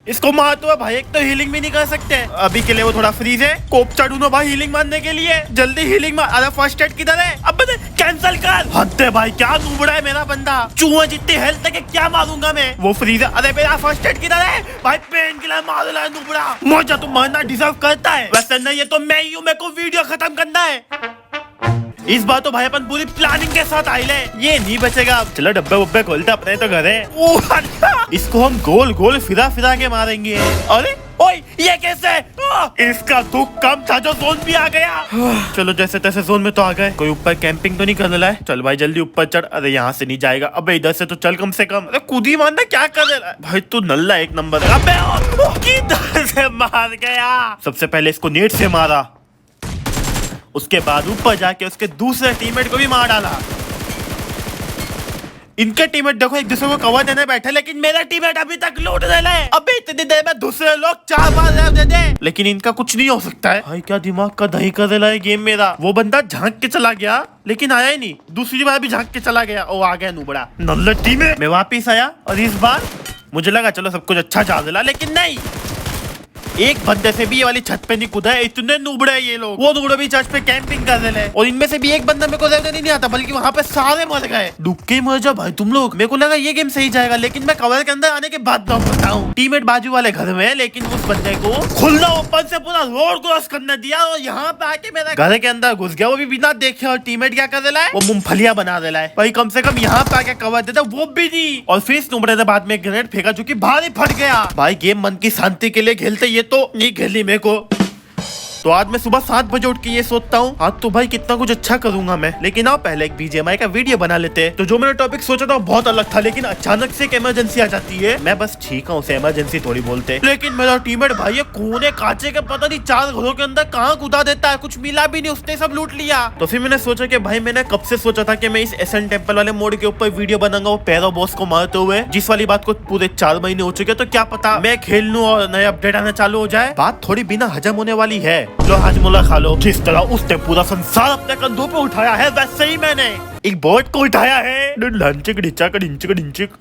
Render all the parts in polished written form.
इसको मारते हुए भाई, एक तो हीलिंग भी नहीं कर सकते अभी के लिए, वो थोड़ा फ्रीज है। कोप ढूंढो भाई हीलिंग मारने के लिए, जल्दी हीलिंग मार। अरे फर्स्ट एड किधर है? अब कैंसिल कर। हद है भाई, क्या नुबड़ा है मेरा बंदा। चूहा जितनी हेल्थ है क्या मारूंगा मैं, वो फ्रीज है। अरे मेरा फर्स्ट एड किधर है भाई? पेन किलर मार रहा है नुबड़ा। मुझे तो मरना डिजर्व करता है। वैसे नहीं, ये तो मैं ही हूँ, मेरे को वीडियो खत्म करना है। इस बार तो भाई अपन पूरी प्लानिंग के साथ आए, ये नहीं बचेगा। चलो डब्बे वब्बे खोलते, अपने तो घर है। इसको हम गोल गोल फिरा फिरा के मारेंगे। अरे ओए, ये कैसे? इसका दुख कम था जो जोन भी आ गया। चलो जैसे तैसे जोन में तो आ गए। कोई ऊपर कैंपिंग तो नहीं कर रहा है? चल भाई जल्दी ऊपर चढ़। अरे यहाँ से नहीं जाएगा। अबे इधर से तो चल कम से कम। अरे कूद ही मारना, क्या कर रहा है भाई तू? नल्ला एक नंबर। अबे किधर से मार गया? सबसे पहले इसको नेट से मारा, उसके बाद ऊपर जाके उसके दूसरे टीममेट को भी मार डाला। इनके टीममेट देखो एक दूसरे को कवर देने बैठे, लेकिन मेरा टीममेट अभी तक लूट रहा है। अबे इतनी देर में दूसरे लोग 4 बार रेव दे दे, लेकिन इनका कुछ नहीं हो सकता है। भाई क्या दिमाग का दही कर रहा है गेम मेरा। वो बंदा झांक के चला गया लेकिन आया ही नहीं, दूसरी बार भी झांक के चला गया। ओ आ गया नुबड़ा नल्ला टीम में। मैं वापिस आया और इस बार मुझे लगा चलो सब कुछ अच्छा चल रहा, लेकिन नहीं, एक बंदे से भी ये वाली छत पे नहीं कूदा है। इतने नुबड़े हैं ये लोग। वो नुबड़े भी चर्च पे कैंपिंग कर रहे हैं और इनमें से भी एक बंदा मेरे को रेवने नहीं आता, बल्कि वहाँ पे सारे मर गए। डूब के मर जाओ भाई तुम लोग। मेरे को लगा ये गेम सही जाएगा, लेकिन मैं कवर के अंदर आने के बाद बताऊँ। टीममेट बाजू वाले घर में है, लेकिन उस बंदे को खुला ओपन से पूरा रोड क्रॉस करने दिया और यहाँ पे आके मेरा घर के अंदर घुस गया, वो भी बिना देखे। और टीममेट क्या कर रहा है? वो मूंगफलियां बना रहा है। भाई कम से कम यहाँ पे आके कवर देता, वो भी नहीं। और फिर इस नुबड़े ने बाद में ग्रेनेड फेंका जो कि भारी फट गया। भाई गेम मन की शांति के लिए खेलते, ये तो नहीं खेली मेरे को। तो आज मैं सुबह 7 बजे उठ के ये सोचता हूँ आज तो भाई कितना कुछ अच्छा करूंगा मैं, लेकिन आओ पहले एक बीजीएमआई का वीडियो बना लेते हैं। तो जो मैंने टॉपिक सोचा था बहुत अलग था, लेकिन अचानक से एक इमरजेंसी आ जाती है। मैं बस ठीक हूँ, उसे इमरजेंसी थोड़ी बोलते, लेकिन मेरा टीममेट भाई ये कोने कांचे के पता नहीं 4 घरों के अंदर कहाँ कूदा देता है, कुछ मिला भी नहीं, उसने सब लूट लिया। तो फिर मैंने सोचा कि भाई मैंने कब से सोचा था कि मैं इस एसन टेम्पल वाले मोड के ऊपर वीडियो बनाऊंगा, वो पैरो बॉस को मारते हुए, जिस वाली बात को पूरे 4 महीने हो चुके। तो क्या पता मैं खेल लूं और नए अपडेट आना चालू हो जाए। बात थोड़ी बिना हजम होने वाली है। लो हाजमुला खा लो। जिस तरह उसने पूरा संसार अपने कंधों पे उठाया है, वैसे ही मैंने एक बोट को उठाया है।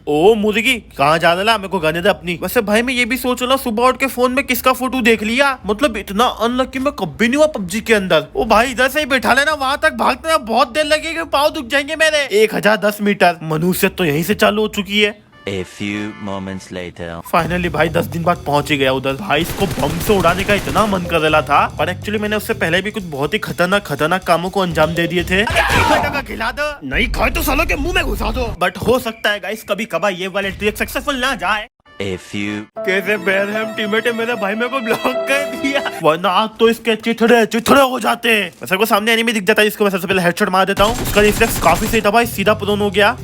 ओ मुर्गी कहाँ जा रहा? मेरे को गाने दे अपनी। वैसे भाई मैं ये भी सोच रहा सुबह उठ के फोन में किसका फोटो देख लिया, मतलब इतना अनलकी मैं कभी नहीं हुआ पबजी के अंदर। ओ भाई इधर से ही बैठा लेना, वहां तक भागते ना बहुत देर लगेगी, पाँव दुख जाएंगे मेरे। 1010 मीटर मनुष्य तो यहीं से चालू हो चुकी है। A few moments later. Finally भाई 10 दिन बाद पहुंच ही गया उधर। भाई इसको बम से उड़ाने का इतना मन कर रहा था, पर एक्चुअली मैंने उससे पहले भी कुछ बहुत ही खतरनाक कामों को अंजाम दे दिए थे। खिला दो, नहीं खाए तो सालों के मुंह में घुसा दो। बट हो सकता है गाइस कभी कभार ये वाले ट्रिक सक्सेसफुल ना जाए। A few. कैसे बेरहम टीममेट है मेरे भाई, मेरे को ब्लॉक कर दिया, वरना आज तो इसके चिथड़े हो जाते हैं। वैसे को सामने एनिमी दिख जाता है, इसको मैं सबसे पहले हेडशॉट मार देता हूँ। उसका रिफ्लेक्स काफी सही था भाई, सीधा प्रोन हो गया,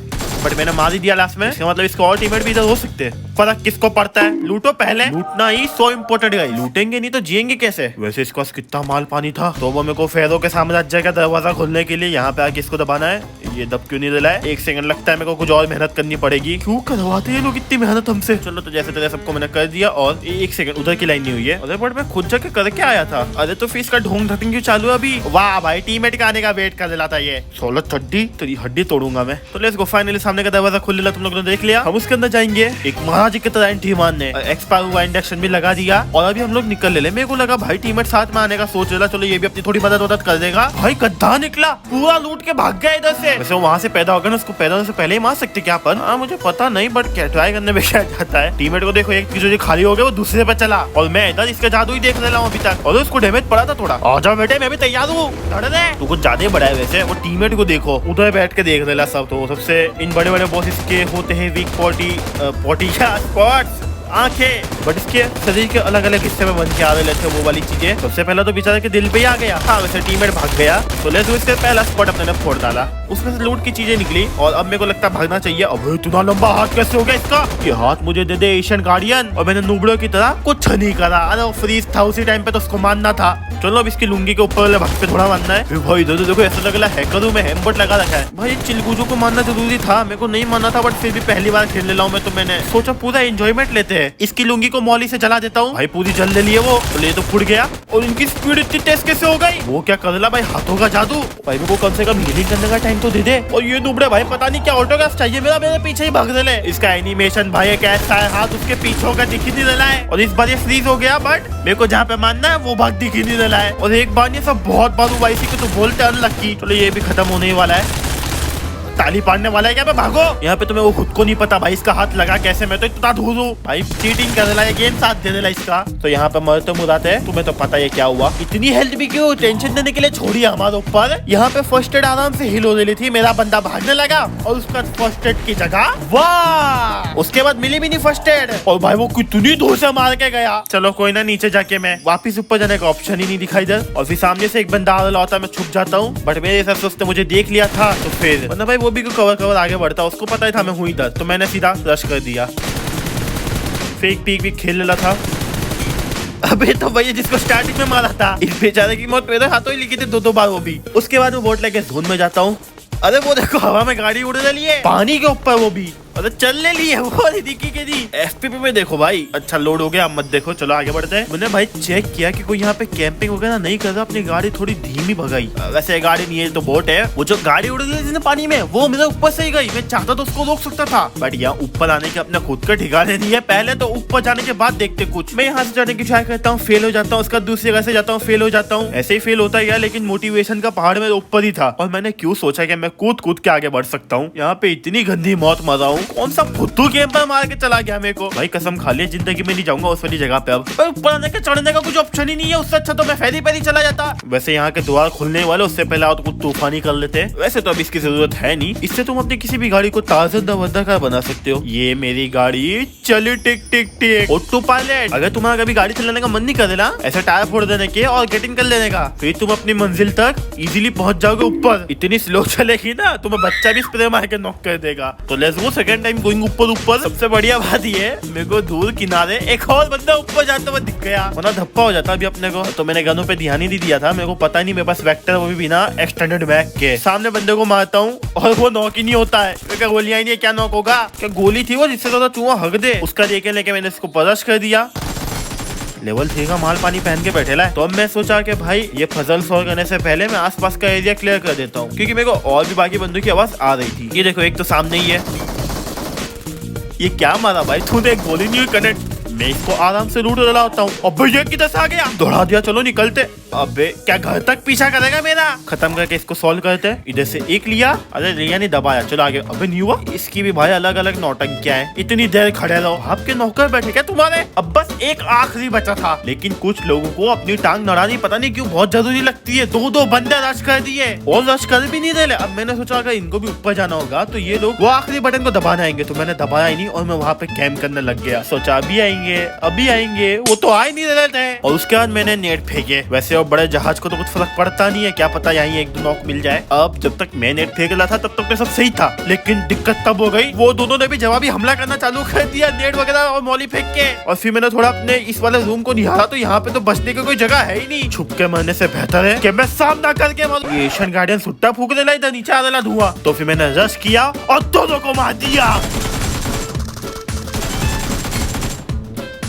बट मैंने मार ही दिया लास्ट में। इसका मतलब इसको और टीममेट भी इधर हो सकते हैं। फर्क किसको पड़ता है, लूटो पहले, लूटना ही सो इम्पोर्टेंट है। लूटेंगे नहीं तो जिएंगे कैसे? वैसे इसके पास कितना माल पानी था। तो वो मेरे को फेरो के साम्राज्य का दरवाजा खोलने के लिए यहाँ पे आके इसको दबाना है। ये दब क्यों नहीं दिला है? 1 सेकंड लगता है, मेरे को कुछ और मेहनत करनी पड़ेगी। क्यों करवाते हैं लोग इतनी मेहनत हमसे? चलो तो जैसे तेरे सबको मैंने कर दिया। और 1 सेकंड उधर की लाइन नहीं हुई है। अरे बट मैं खुद जाके करके आया था। अरे तो फिर इसका ढोंग ढकिंग क्यों चालू है अभी? वाह भाई टीममेट का आने का वेट कर दिलाता ये। 16 चड्डी तेरी हड्डी तोड़ूंगा मैं। तो लेट्स गो, फाइनली सामने का दरवाजा खुल लिया, तुम लोगों ने देख लिया। हम उसके अंदर जाएंगे। एक महाराज की तरह टीमान ने एक्सपायर हुआ इंडक्शन भी लगा दिया और अभी हम लोग निकल ले। मेरे को लगा भाई टीममेट साथ में आने का सोच रहा, चलो ये भी अपनी थोड़ी मदद कर देगा। भाई गद्दा निकला, पूरा लूट के भाग गया इधर से। वैसे वहाँ से पैदा होगा ना, उसको पैदा होने से पहले ही मार सकते क्या अपन? हाँ मुझे पता नहीं, बट क्या ट्राई करने में क्या जाता है। टीममेट को देखो, एक चीज खाली हो गया वो दूसरे पे चला और मैं इधर इसका जादू ही देख रहा हूँ अभी तक। और उसको डैमेज पड़ा था थोड़ा। आ जाओ बेटे, मैं भी तैयार हूँ। तू कुछ ज्यादा बड़ा है वैसे। वो टीममेट को देखो उधर बैठ के देख रहा सब। तो सबसे इन बड़े बड़े बॉसेस के होते हैं वीक पॉटी स्पॉट्स, आंखें, बट इसके शरीर के अलग अलग हिस्से में बन के आ रहे थे वो वाली चीजें। सबसे पहले तो बेचारे के दिल पे ही आ गया। हाँ वैसे टीममेट भाग गया, तो लेट्स गो, इसके पहला स्पॉट अपने ने फोड़ डाला, उसमें से लूट की चीजें निकली और अब मेरे को लगता है भागना चाहिए। अब इतना लंबा हाथ कैसे हो गया इसका? ये हाथ मुझे दे दे एशियन गार्डियन। और मैंने नूबड़ों की तरह कुछ नहीं करा। अरे वो फ्रीज था उसी टाइम पे, तो उसको मानना था। चलो अब इसकी लुंगी के ऊपर वाले भाग पे थोड़ा मानना है। भाई इधर देखो, ऐसा लग रहा है हैकर में हेमबट लगा रखा है। भाई चिलगुजो को मानना जरूरी था, मेरे को नहीं मानना था, बट फिर भी पहली बार खेलने लाऊं मैं, तो मैंने सोचा पूरा एंजॉयमेंट लेते हैं। इसकी लुंगी को मौली से जला देता हूँ। भाई पूरी जल ले लिए वो, तो ले तो फुट गया। और इनकी स्पीड इतनी तेज कैसे हो गई? वो क्या कर ला भाई, हाथों का जादू। भाई मेरे को कम से कम हीलिंग करने का टाइम तो दे दे। और ये नुबड़े भाई पता नहीं क्या ऑटोग्राफ चाहिए मेरा, मेरे पीछे ही भाग ले। इसका एनिमेशन भाई कैसा है, हाथ उसके पीछे का दिख ही नहीं रहा है। और इस बार ये फ्रीज हो गया, बट मेरे को जहाँ पे मानना है वो भाग दिख ही नहीं रहा है। और एक बार ये सब बहुत बार हुआ इसी को तो बोलते अनलक्की। चलो ये भी खत्म होने वाला है। ताली पाड़ने वाला है क्या? मैं भागो। यहाँ पे तुम्हें वो खुद को नहीं पता भाई इसका हाथ लगा कैसे, मैं तो इतना धूल हूँ भाई। चीटिंग कर रहा है, गेम साथ दे देला इसका। तो यहाँ पे मरते मुराते हैं, तुम्हें तो पता है क्या हुआ। इतनी हेल्थ भी क्यों, टेंशन देने के लिए छोड़िए हमारे ऊपर। यहाँ पे फर्स्ट एड आराम से हिल हो रही थी, मेरा बंदा भागने लगा और उसका फर्स्ट एड की जगह वाह, उसके बाद मिली भी नहीं फर्स्ट एड। और भाई वो कितनी दूर से मार के गया। चलो कोई ना, नीचे जाके मैं वापिस ऊपर जाने का ऑप्शन ही नहीं दिखाई दे। और फिर सामने से एक बंदा आ रहा होता, मैं छुप जाता हूँ। बट मेरे हिसाब से उसने मुझे देख लिया था, तो फिर वरना भाई वो भी कवर आगे बढ़ता, उसको पता ही था मैं हूँ इधर, तो मैंने सीधा रश कर दिया। फेक पीक भी खेल लेला था। अबे तो भैया जिसको स्टार्टिंग में मारा था, इस बेचारे की मौत मेरे हाथों ही लिखी थी दो बार वो भी। उसके बाद मैं बोट लेके जोन में जाता हूँ। अरे वो देखो हवा में गाड़ी उड़ रही है, पानी के ऊपर वो भी। अरे चलने लिए वो दिखी के दी। एफपीपी में देखो भाई, अच्छा लोड हो गया, अब मत देखो। चलो आगे बढ़ते हैं। मैंने भाई चेक किया कि कोई यहाँ पे कैंपिंग वगैरह नहीं कर रहा, अपनी गाड़ी थोड़ी धीमी भगाई। वैसे गाड़ी नहीं है तो बोट है। वो जो गाड़ी उड़ रही थी पानी में, वो मेरे ऊपर से ही गई। मैं चाहता तो उसको रोक सकता था, बट यहाँ ऊपर आने के अपने खुद का ठिकाने नहीं है। पहले तो ऊपर जाने के बाद देखते कुछ। मैं यहाँ से जाने की ट्राई करता हूँ, फेल हो जाता हूँ। उसका दूसरी जगह से जाता हूँ, फेल हो जाता हूँ। ऐसे ही फेल होता है, लेकिन मोटिवेशन का पहाड़ मेरे ऊपर ही था। और मैंने क्यों सोचा कि मैं कूद के आगे बढ़ सकता हूँ। यहाँ पे इतनी गंदी मौत मरा हूँ, कौन सा फुद्दू गेम पर मार के चला गया मेरे को। भाई कसम खा लिया जिंदगी में नहीं जाऊंगा उस वाली जगह पे। अब ऊपर आने के चढ़ने का कुछ ऑप्शन ही नहीं है, उससे अच्छा तो मैं फेरी पे ही चला जाता। वैसे यहाँ के द्वार खुलने वाले, उससे पहले आप कुछ तूफानी कर लेते। वैसे तो अब इसकी जरूरत है नहीं, इससे तुम अपनी किसी भी गाड़ी को ताजा दबदका बना सकते हो। ये मेरी गाड़ी चली टिक टिक टिक ऑटो पायलट। अगर तुम्हारा कभी गाड़ी चलाने का मन नहीं कर देना, ऐसा टायर फोड़ देने के और गेटिंग कर लेने का, फिर तुम अपनी मंजिल तक इजीली पहुंच जाओगे ऊपर। इतनी स्लो चलेगी ना, तुम्हें बच्चा भी स्प्रे मार के नॉक कर देगा। तो let's go second time going ऊपर। सबसे बढ़िया बात ये मेरे को दूर किनारे एक और बंदा ऊपर जाता हुआ दिख गया, वरना धप्पा हो जाता अभी अपने को। तो मैंने गनों पे ध्यान ही नहीं दिया था, मेरे को पता नहीं मेरे पास वेक्टर, वो भी बिना एक्सटेंडेड बैग के। सामने बंदे को मारता हूँ और वो नॉक ही नहीं होता है। क्या गोलियां ही नहीं, क्या नॉक होगा? क्या गोली थी वो जिससे ज्यादा चूहा हक दे, उसका देखे लेके मैंने इसको परश कर दिया। लेवल 3 का माल पानी पहन के बैठेला है। तो अब मैं सोचा कि भाई ये फजल सॉल्व करने से पहले मैं आसपास का एरिया क्लियर कर देता हूँ, क्योंकि मेरे को और भी बाकी बंदों की आवाज आ रही थी। ये देखो एक तो सामने ही है। ये क्या मारा भाई तूने, एक गोली नहीं हुई कनेक्ट। मैं इसको आराम से लूट रहा होता हूँ। अबे ये किधर से आ गया? दौड़ा दिया, चलो निकलते। अबे क्या घर तक पीछा करेगा मेरा? खत्म करके इसको सॉल्व करते हैं। इधर से एक लिया, अरे लिया नहीं, दबाया, चलो आगे। अबे नहीं हुआ। इसकी भी भाई अलग अलग नौटंकियां हैं। इतनी देर खड़े रहो, आपके नौकर बैठे क्या तुम्हारे? अब बस एक आखिरी बचा था, लेकिन कुछ लोगों को अपनी टांग लड़ानी पता नहीं क्यों बहुत जरूरी लगती है। दो बंदे रश कर दिए और रश कर भी नहीं दे। अब मैंने सोचा अगर इनको भी ऊपर जाना होगा तो ये लोग वो आखिरी बटन को दबाने आएंगे, तो मैंने दबाया ही नहीं और मैं वहाँ पे कैंप करने लग गया। सोचा अभी आएंगे, वो तो आ ही नहीं रहे थे। और उसके बाद मैंने नेट फेंके। वैसे और बड़े जहाज को तो कुछ फर्क पड़ता नहीं है, क्या पता यहीं एक दो नॉक मिल जाए। अब जब तक मैं नेट फेंक रहा था तब तक तो सब सही था, लेकिन दिक्कत तब हो गई, वो दोनों ने भी जवाबी हमला करना चालू कर दिया, नेट वगैरह और मौली फेंक के। और फिर मैंने थोड़ा अपने इस वाले रूम को निहारा, तो यहाँ पे तो बचने की कोई जगह है ही नहीं। छुप के मरने से बेहतर है कि मैं सामना करके मरूं। ये एशियन गार्डियन सुट्टा फूक देला, इधर नीचे आ देला धुआं। तो फिर मैंने रश किया और दोनों को मार दिया।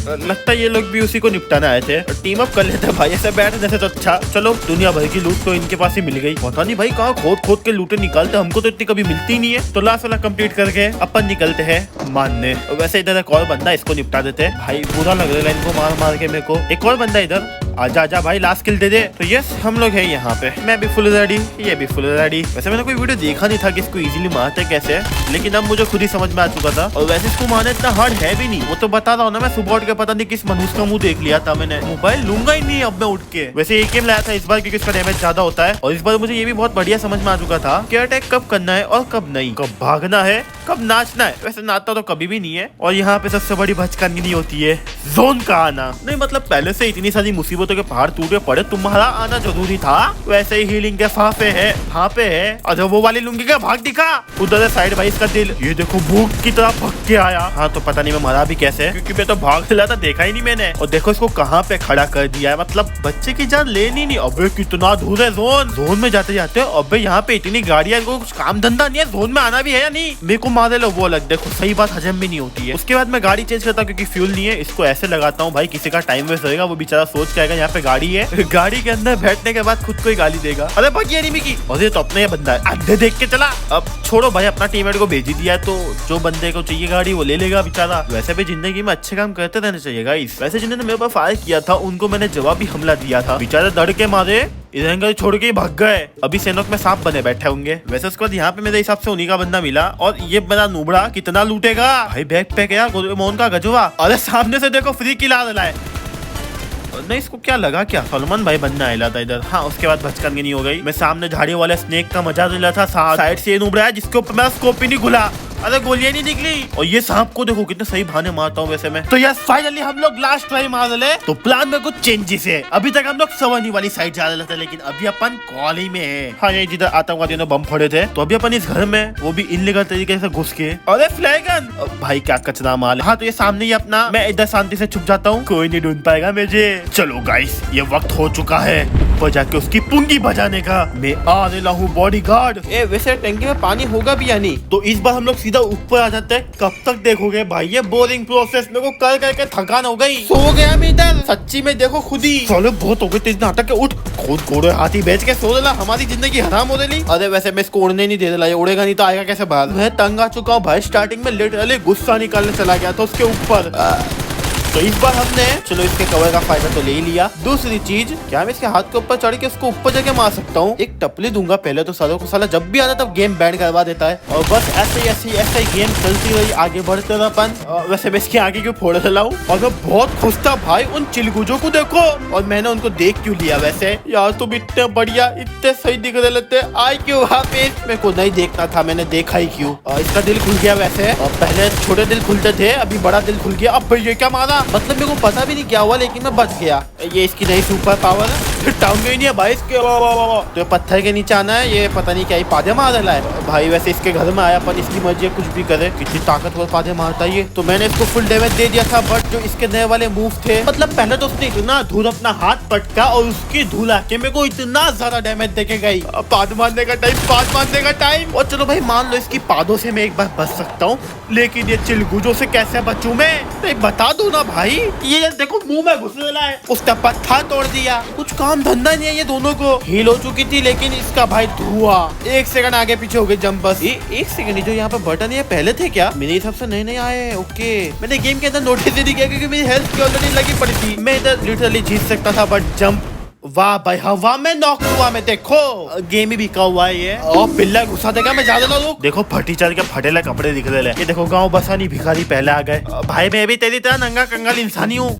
लगता है ये लोग भी उसी को निपटाने आए थे। टीम अप कर लेते भाई, ऐसे बैठने से तो अच्छा। चलो दुनिया भर की लूट तो इनके पास ही मिल गई। पता नहीं भाई कहाँ खोद के लूटे निकालते, हमको तो इतनी कभी मिलती नहीं है। तो लास्ट वाला कंप्लीट करके अपन निकलते हैं मानने। वैसे इधर एक और बंदा, इसको निपटा देते हैं। भाई बुरा लग रहा है इनको मार के मेरे को। एक और बंदा इधर, आजा भाई लास्ट किल दे दे। तो यस हम लोग है यहाँ पे, मैं भी फुल रेडी, ये भी फुल रेडी। वैसे मैंने कोई वीडियो देखा नहीं था कि इसको इजीली मारते कैसे, लेकिन अब मुझे खुद ही समझ में आ चुका था। और वैसे इसको मारना इतना हार्ड है भी नहीं, वो तो बता रहा हूँ ना। मैं सुबह उठ के पता नहीं किस मनुष्य का मुंह देख लिया था मैंने, मोबाइल लूंगा ही नहीं अब मैं उठ के। वैसे एक गेम लाया था इस बार क्योंकि इसका डैमेज ज्यादा होता है। और इस बार मुझे ये भी बहुत बढ़िया समझ में आ चुका था कि अटैक कब करना है और कब नहीं, कब भागना है कब नाचना है। वैसे नाचता तो कभी भी नहीं है। और यहाँ पे सबसे बड़ी भचकानी नहीं होती है जोन का आना। नहीं मतलब पहले से इतनी सारी मुसीबत होते कि पहाड़ टूटे पड़े, तुम्हारा आना जरूरी था। वैसे ही हीलिंग के फाफे है, फाफे है। अच्छा वो वाली लुंगी का भाग दिखा उधर है साइड भाई इसका दिल। ये देखो भूख की तरह भग के आया। हाँ तो पता नहीं मैं मरा भी कैसे, क्योंकि मैं तो भाग चला था, देखा ही नहीं मैंने। और देखो इसको कहाँ पे खड़ा कर दिया है, मतलब बच्चे की जान लेनी नहीं। अबे कितना दूर है जोन में जाते जाते। अबे यहाँ पे इतनी गाड़ियां, इनको कुछ काम धंधा नहीं है, जोन में आना भी है या नहीं। मेरे को मारे लो वो अलग, देखो सही बात हजम भी नहीं होती है। उसके बाद मैं गाड़ी चेंज करता हूँ क्योंकि फ्यूल नहीं है। इसको ऐसे लगाता हूँ भाई, किसी का टाइम वेस्ट होगा, वो बेचारा सोच के आएगा यहाँ पे गाड़ी है। गाड़ी के अंदर बैठने के बाद खुद को ही गाली देगा। अरे भाई एनिमी की, और ये तो अपना ही बंदा है, अंधे देख के चला। अब छोड़ो भाई, अपना टीममेट को भेज ही दिया है तो जो बंदे को चाहिए गाड़ी वो ले लेगा बेचारा। वैसे भी जिंदगी में अच्छे काम करते रहने चाहिए गाइस। वैसे जिन्होंने मेरे ऊपर फायर किया था उनको मैंने जवाबी हमला दिया था, बेचारे डर के मारे इधर छोड़ के ही भाग गए। अभी सेनोक में सांप बने बैठे होंगे। वैसे उसके बाद यहाँ पे मेरे हिसाब से उन्हीं का बंदा मिला। और ये बड़ा नुबड़ा कितना लूटेगा भाई, बैग पैक यार मोहन का गजवा। अरे सामने से देखो फ्री किला है। नहीं इसको क्या लगा, क्या सलमान भाई बनना आया था इधर। हाँ उसके बाद भचकन नहीं हो गई। मैं सामने झाड़ियों वाले स्नेक का मजा ले रहा था, साइड से ये नुबड़ा है जिसके ऊपर मेरा स्कोप ही नहीं खुला। अरे गोलियां नहीं निकली। और ये सांप को देखो कितने सही बहाने मारता हूँ वैसे मैं तो। यार फाइनली हम लोग लास्ट ट्राई मार ले। तो प्लान में कुछ चेंजेस है। अभी तक हम लोग सवानी वाली साइड जा रहे थे, लेकिन अभी अपन कॉलेज में है। हाँ ये जिधर आतंकवादियों ने बम फोड़े थे, तो अभी अपन इस घर में, वो भी इनलीगल तरीके से घुस के। अरे फ्लैगन भाई क्या कचरा माल। हाँ तो ये सामने ही अपना, मैं इधर शांति से छुप जाता हूँ, कोई नहीं ढूंढ पाएगा मुझे। चलो गाइस ये वक्त हो चुका है ऊपर जाके उसकी पुंगी बजाने का। मैं आ रहा हूँ बॉडीगार्ड। वैसे टंकी में पानी होगा भी या नहीं, तो इस बार हम लोग सीधा ऊपर आ जाते हैं। कब तक देखोगे भाई ये बोरिंग प्रोसेस, मेरे को कर करके थकान हो गई। सो गया मैं इधर, सच्ची में देखो खुद ही। चलो बहुत हो गए तेज नाटक के, उठ खुद घोड़े हाथी बेच के सो देला, हमारी जिंदगी हराम हो रही। अरे वैसे मैं इसको उड़ने नहीं दे रहा, ये उड़ेगा नहीं तो आएगा कैसे बाहर। मैं तंग आ चुका हूँ भाई, स्टार्टिंग में लिटरली गुस्सा निकालने चला गया था उसके ऊपर। तो इस बार हमने चलो इसके कवर का फायदा तो ले ही लिया। दूसरी चीज, क्या मैं इसके हाथ के ऊपर चढ़ के उसको ऊपर जाके मार सकता हूँ। एक टपली दूंगा पहले तो सालों को, साला जब भी आता तब गेम बैन करवा देता है। और बस ऐसे ही गेम चलती रही, आगे बढ़ते रहा अपन। वैसे मैं इसके आगे क्यों फोड़ चलाऊं। और मैं बहुत खुश था भाई, उन चिलगुजों को देखो, और मैंने उनको देख क्यों लिया। वैसे यार तुम इतने बढ़िया, इतने सही दिख रहे लगते, आए क्यों वहाँ पे। मेरे को नहीं देखना था, मैंने देखा ही क्यों। इसका दिल खुल गया वैसे, और पहले छोटे दिल खुलते थे, अभी बड़ा दिल खुल गया। अब ये क्या मारा, मतलब मेरे को पता भी नहीं क्या हुआ, लेकिन मैं बच गया। ये इसकी नई सुपर पावर है, टाउन में ही नहीं है भाई इसके। तो पत्थर के नीचे आना है, ये पता नहीं क्या ही पादे मार रहा है भाई। वैसे इसके घर में आया अपन, इसकी मर्जी कुछ भी करे, कितनी ताकतवर पादे मारता है ये। तो मैंने इसको फुल डैमेज दे दिया था, बट जो इसके नए वाले मूव थे, मतलब पहले तो उसने इतना धूल अपना हाथ पटका और उसकी धूल आके मेरे को इतना ज्यादा डैमेज देके गई। पाद मारने का टाइम। और चलो भाई मान लो इसकी पादों से मैं एक बार बच सकता हूँ, लेकिन ये चिलगुजों से कैसे बचूं मैं, तो बता दो ना भाई। ये देखो मुंह में घुस रहा है, उसका पत्थर तोड़ दिया। कुछ काम धंधा नहीं है ये दोनों को। हील हो चुकी थी, लेकिन इसका भाई धुआं। 1 सेकंड आगे पीछे हो गए जंप बस। ये 1 सेकंड, जो यहाँ पे बटन ये पहले थे क्या, मेरे हिसाब से नए आए। ओके मैंने गेम के अंदर नोटिस नहीं किया, क्योंकि मेरी हेल्थ की ऑलरेडी लगी पड़ी थी। मैं इधर लिटरली जीत सकता था, बट जंप, वाह भाई हवा में नॉक हुआ मैं। देखो गेम ही बिका हुआ है ये। और पिल्ला घुसा देगा मैं ज्यादा ना। लोग देखो फटी चल के फटेला कपड़े दिख रहे हैं। ये देखो गाँव बसानी भिखारी पहले आ गए। भाई मैं भी तेरी तरह नंगा कंगाल इंसानी हूँ।